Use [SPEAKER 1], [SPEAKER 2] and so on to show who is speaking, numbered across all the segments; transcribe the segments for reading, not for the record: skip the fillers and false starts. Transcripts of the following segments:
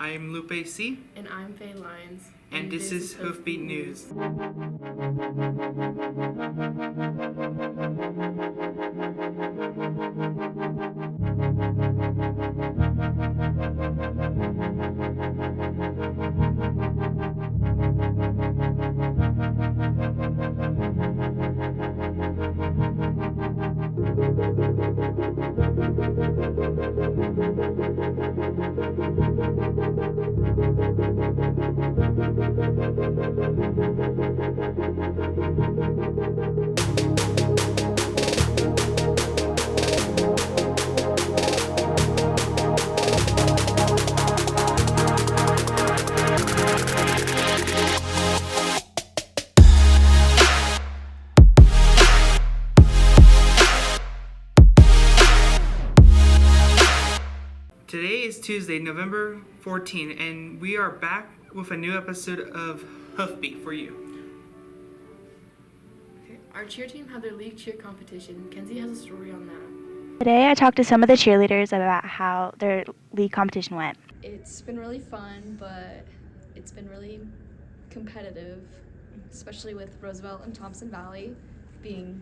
[SPEAKER 1] I'm Lupe C.
[SPEAKER 2] And I'm Faye Lyons.
[SPEAKER 1] And this is Hoofbeat News. Today is Tuesday, November 14, and we are back with a new episode of Hoofbeat for you.
[SPEAKER 2] Okay. Our cheer team had their league cheer competition. Kenzie has a story on that.
[SPEAKER 3] Today I talked to some of the cheerleaders about how their league competition went.
[SPEAKER 4] It's been really fun, but it's been really competitive, especially with Roosevelt and Thompson Valley being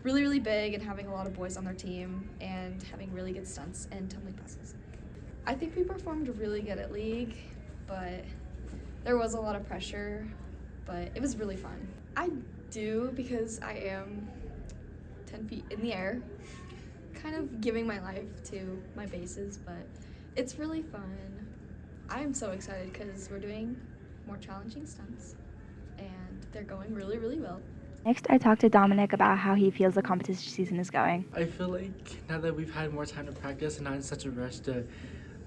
[SPEAKER 4] really, really big and having a lot of boys on their team and having really good stunts and tumbling passes. I think we performed really good at league, but there was a lot of pressure, but it was really fun. I do because I am 10 feet in the air, kind of giving my life to my bases, but it's really fun. I'm so excited because we're doing more challenging stunts and they're going really, really well.
[SPEAKER 3] Next, I talked to Dominic about how he feels the competition season is going.
[SPEAKER 5] I feel like now that we've had more time to practice and not in such a rush to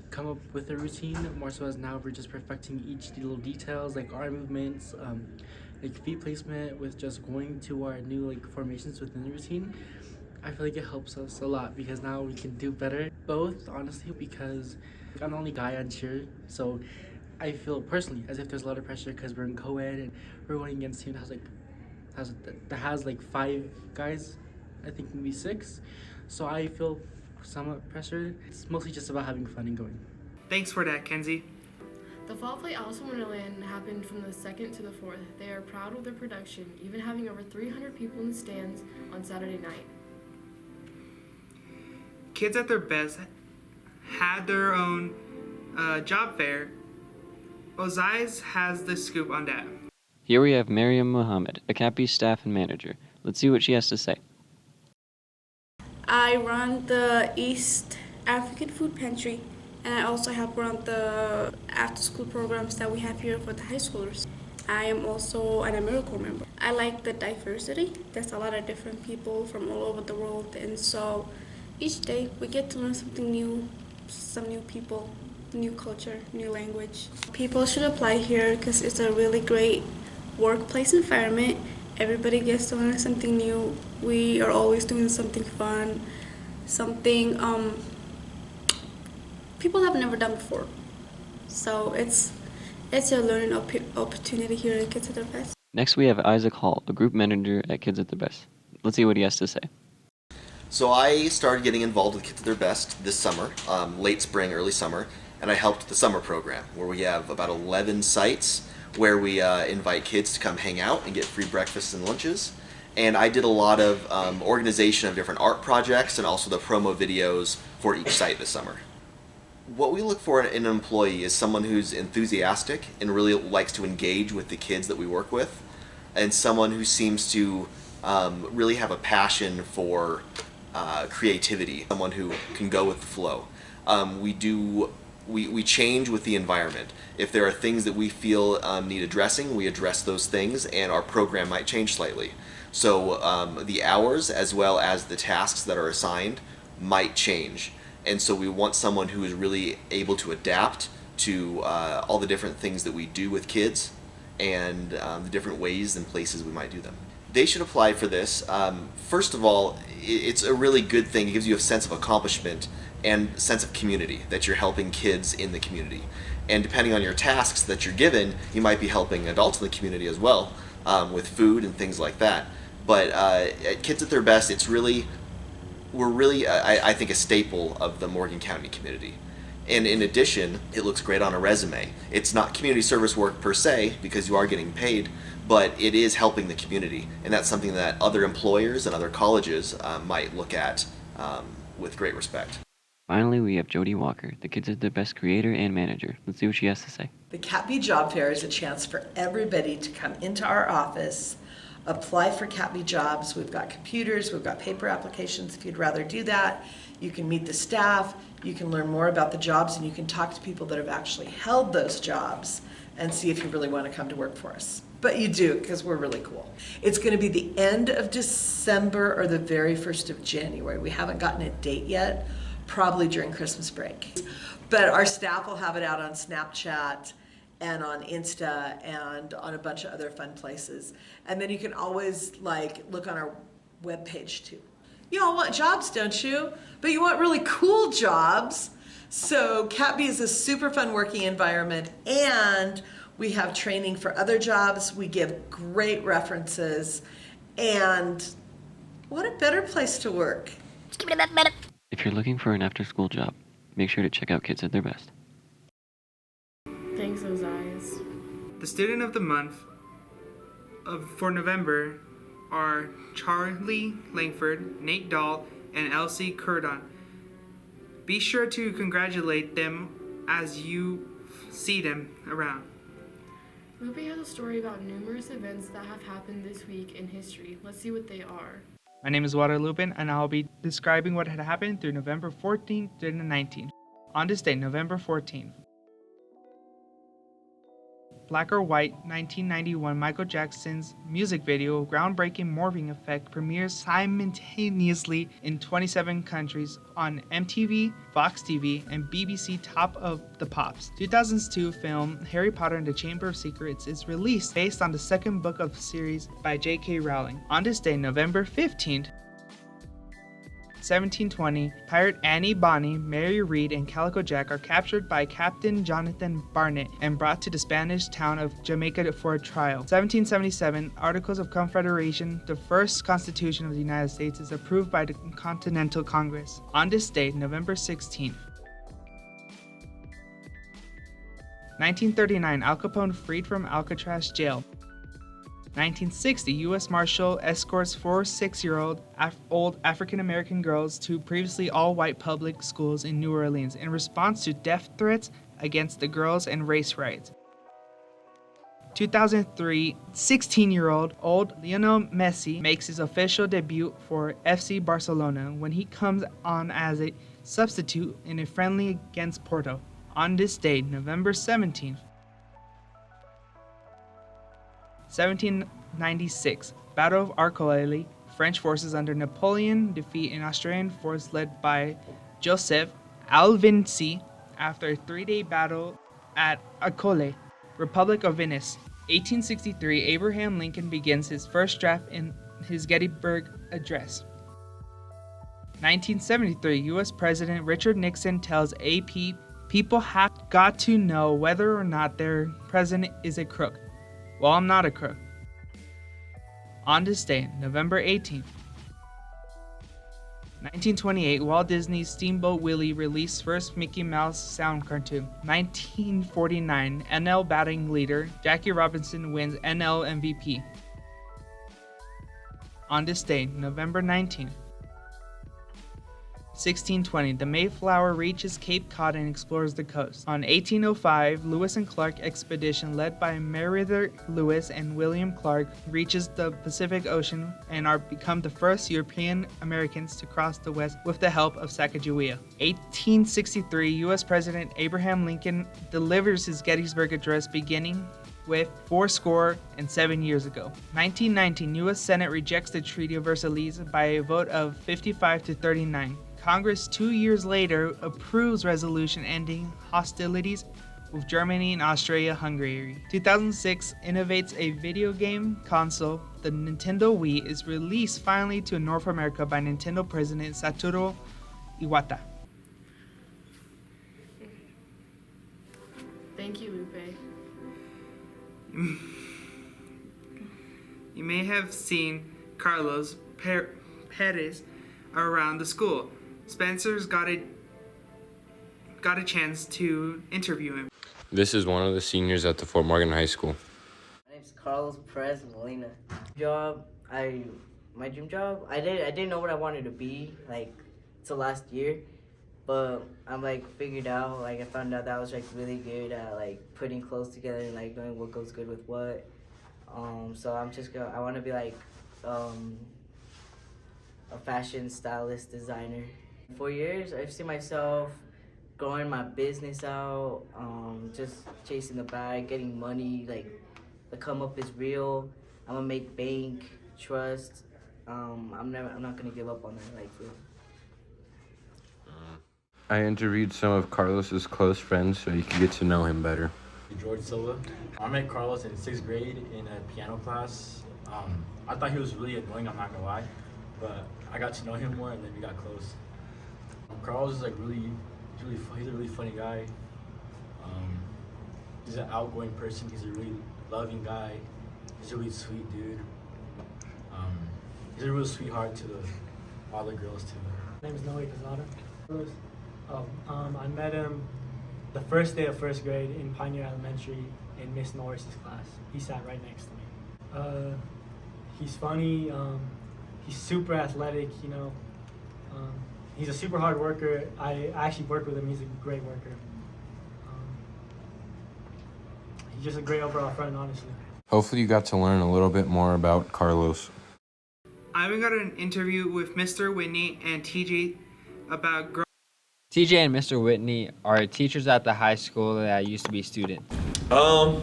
[SPEAKER 5] come up with a routine, more so as now we're just perfecting each little details like arm movements, like feet placement with just going to our new formations within the routine. I feel like it helps us a lot because now we can do better. Both, honestly, because I'm the only guy on cheer, so I feel personally as if there's a lot of pressure because we're in co-ed and we're going against a team that has 5 guys, I think maybe 6. So I feel somewhat pressured. It's mostly just about having fun and going.
[SPEAKER 1] Thanks for that, Kenzie.
[SPEAKER 2] The Fall Play Alice in Wonderland happened from the 2nd to the 4th. They are proud of their production, even having over 300 people in the stands on Saturday night.
[SPEAKER 1] Kids at Their Best had their own job fair. Ozai's has the scoop on that.
[SPEAKER 6] Here we have Mariam Mohammed, a Cappy staff and manager. Let's see what she has to say.
[SPEAKER 7] I run the East African Food Pantry, and I also help run the after-school programs that we have here for the high schoolers. I am also an AmeriCorps member. I like the diversity. There's a lot of different people from all over the world, and so each day we get to learn something new, some new people, new culture, new language. People should apply here because it's a really great workplace environment. Everybody gets to learn something new. We are always doing something fun, something people have never done before. So it's a learning opportunity here at Kids at Their Best.
[SPEAKER 6] Next we have Isaac Hall, a group manager at Kids at Their Best. Let's see what he has to say.
[SPEAKER 8] So I started getting involved with Kids at Their Best this summer, late spring, early summer, and I helped with the summer program where we have about 11 sites where we invite kids to come hang out and get free breakfasts and lunches. And I did a lot of organization of different art projects and also the promo videos for each site this summer. What we look for in an employee is someone who's enthusiastic and really likes to engage with the kids that we work with, and someone who seems to really have a passion for creativity, someone who can go with the flow. We change with the environment. If there are things that we feel need addressing, we address those things, and our program might change slightly. So the hours as well as the tasks that are assigned might change. And so we want someone who is really able to adapt to all the different things that we do with kids and the different ways and places we might do them. They should apply for this. First of all, it's a really good thing. It gives you a sense of accomplishment and sense of community, that you're helping kids in the community. And depending on your tasks that you're given, you might be helping adults in the community as well, with food and things like that. But at Kids at Their Best, we're really, I think, a staple of the Morgan County community. And in addition, it looks great on a resume. It's not community service work per se, because you are getting paid, but it is helping the community. And that's something that other employers and other colleges might look at with great respect.
[SPEAKER 6] Finally, we have Jody Walker, the Kids at Their Best creator and manager. Let's see what she has to say.
[SPEAKER 9] The CATB Job Fair is a chance for everybody to come into our office, apply for CATB jobs. We've got computers, we've got paper applications if you'd rather do that. You can meet the staff, you can learn more about the jobs, and you can talk to people that have actually held those jobs and see if you really want to come to work for us. But you do, because we're really cool. It's going to be the end of December or the very 1st of January. We haven't gotten a date yet, probably during Christmas break. But our staff will have it out on Snapchat and on Insta and on a bunch of other fun places. And then you can always look on our webpage too. You all want jobs, don't you? But you want really cool jobs. So CATB is a super fun working environment, and we have training for other jobs. We give great references, and what a better place to work.
[SPEAKER 6] If you're looking for an after-school job, make sure to check out Kids at Their Best.
[SPEAKER 2] Thanks, Ozias.
[SPEAKER 1] The student of the month for November are Charlie Langford, Nate Dahl, and Elsie Curdon. Be sure to congratulate them as you see them around.
[SPEAKER 2] Lupe has a story about numerous events that have happened this week in history. Let's see what they are.
[SPEAKER 1] My name is Walter Lupin, and I'll be describing what had happened through November 14th to the 19th. On this day, November 14th, Black or White 1991 Michael Jackson's music video Groundbreaking Morphing Effect premieres simultaneously in 27 countries on MTV, Fox TV, and BBC Top of the Pops. 2002 film Harry Potter and the Chamber of Secrets is released based on the second book of the series by J.K. Rowling. On this day, November 15th, 1720, pirate Annie Bonny, Mary Read, and Calico Jack are captured by Captain Jonathan Barnett and brought to the Spanish town of Jamaica for a trial. 1777, Articles of Confederation, the first Constitution of the United States, is approved by the Continental Congress. On this date, November 16th, 1939, Al Capone freed from Alcatraz jail. 1960, U.S. Marshal escorts 4 6-year-old old African-American girls to previously all-white public schools in New Orleans in response to death threats against the girls and race riots. 2003, 16-year-old old Lionel Messi makes his official debut for FC Barcelona when he comes on as a substitute in a friendly against Porto. On this day, November 17th, 1796, Battle of Arcola, French forces under Napoleon defeat an Austrian force led by Joseph Alvinci after a 3-day battle at Arcola, Republic of Venice. 1863, Abraham Lincoln begins his first draft in his Gettysburg Address. 1973, U.S. President Richard Nixon tells AP people have got to know whether or not their president is a crook. Well, I'm not a crook. On this day, November 18th, 1928, Walt Disney's Steamboat Willie released first Mickey Mouse sound cartoon. 1949, NL batting leader Jackie Robinson wins NL MVP. On this day, November 19th, 1620, the Mayflower reaches Cape Cod and explores the coast. On 1805, Lewis and Clark expedition led by Meriwether Lewis and William Clark reaches the Pacific Ocean and are become the first European Americans to cross the West with the help of Sacagawea. 1863, U.S. President Abraham Lincoln delivers his Gettysburg Address beginning with 77 years ago. 1919, U.S. Senate rejects the Treaty of Versailles by a vote of 55 to 39. Congress 2 years later approves resolution ending hostilities with Germany and Austria-Hungary. 2006 innovates a video game console. The Nintendo Wii is released finally to North America by Nintendo President Satoru Iwata.
[SPEAKER 2] Thank you, Lupe.
[SPEAKER 1] You may have seen Carlos Perez around the school. Spencer's got a got a chance to interview him.
[SPEAKER 10] This is one of the seniors at the Fort Morgan High School.
[SPEAKER 11] My name's Carlos Perez Molina. My dream job, I didn't know what I wanted to be, like, till last year, but I'm, like, figured out, like, I found out that I was, like, really good at, like, putting clothes together and, like, knowing what goes good with what. So I want to be, like, a fashion stylist designer. 4 years, I've seen myself growing my business out, just chasing the bag, getting money, like, the come up is real. I'm gonna make bank, trust. I'm not gonna give up on that, like, real.
[SPEAKER 10] I interviewed some of Carlos's close friends so you could get to know him better.
[SPEAKER 5] George Silva. I met Carlos in 6th grade in a piano class. I thought he was really annoying, I'm not gonna lie, but I got to know him more and then we got close. Carlos is like he's a really funny guy. He's an outgoing person, he's a really loving guy, he's a really sweet dude. He's a real sweetheart to all the girls too.
[SPEAKER 12] My name is Noe Casada. I met him the first day of 1st grade in Pioneer Elementary in Miss Norris's class. He sat right next to me. He's funny. He's super athletic. He's a super hard worker. I actually work with him. He's a great worker. He's just a great overall friend, honestly.
[SPEAKER 10] Hopefully you got to learn a little bit more about Carlos.
[SPEAKER 1] I even got an interview with Mr. Whitney and TJ about
[SPEAKER 13] TJ and Mr. Whitney are teachers at the high school that I used to be a student.
[SPEAKER 14] Well,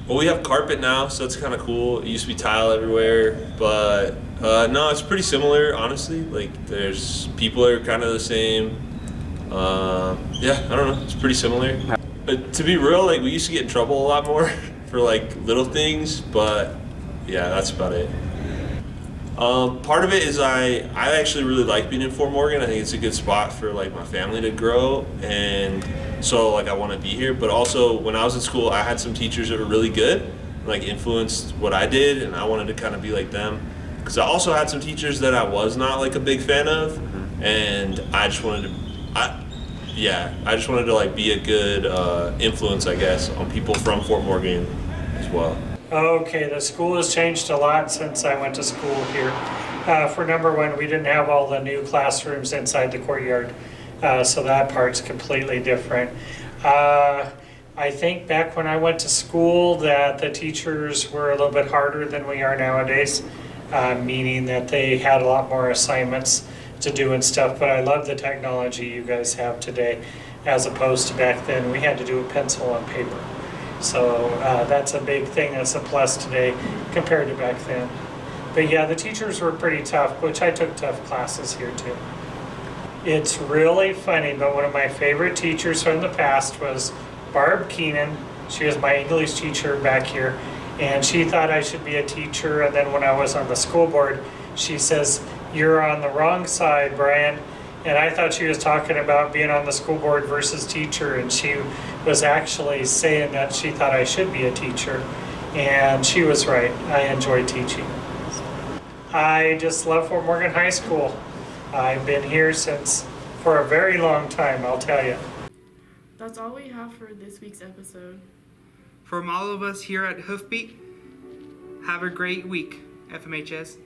[SPEAKER 14] we have carpet now, so that's kind of cool. It used to be tile everywhere, but no, it's pretty similar, honestly. Like, there's people are kind of the same. Yeah, I don't know, it's pretty similar. To be real, like, we used to get in trouble a lot more for, like, little things, but yeah, that's about it. Part of it is I actually really like being in Fort Morgan. I think it's a good spot for, like, my family to grow, and so, like, I want to be here. But also, when I was in school, I had some teachers that were really good, like, influenced what I did, and I wanted to kind of be like them. Because I also had some teachers that I was not, like, a big fan of, and I just wanted to like be a good influence, I guess, on people from Fort Morgan as well.
[SPEAKER 12] Okay, the school has changed a lot since I went to school here. For number one, we didn't have all the new classrooms inside the courtyard, so that part's completely different. I think back when I went to school that the teachers were a little bit harder than we are nowadays, meaning that they had a lot more assignments to do and stuff, but I love the technology you guys have today as opposed to back then. We had to do a pencil and paper. So that's a big thing, that's a plus today compared to back then. But yeah, the teachers were pretty tough, which I took tough classes here too. It's really funny, but one of my favorite teachers from the past was Barb Keenan. She was my English teacher back here, and she thought I should be a teacher, and then when I was on the school board, she says, "You're on the wrong side, Brian." And I thought she was talking about being on the school board versus teacher, and she was actually saying that she thought I should be a teacher, and she was right. I enjoy teaching. I just love Fort Morgan High School. I've been here for a very long time, I'll tell you.
[SPEAKER 2] That's all we have for this week's episode.
[SPEAKER 1] From all of us here at Hoofbeat, have a great week, FMHS.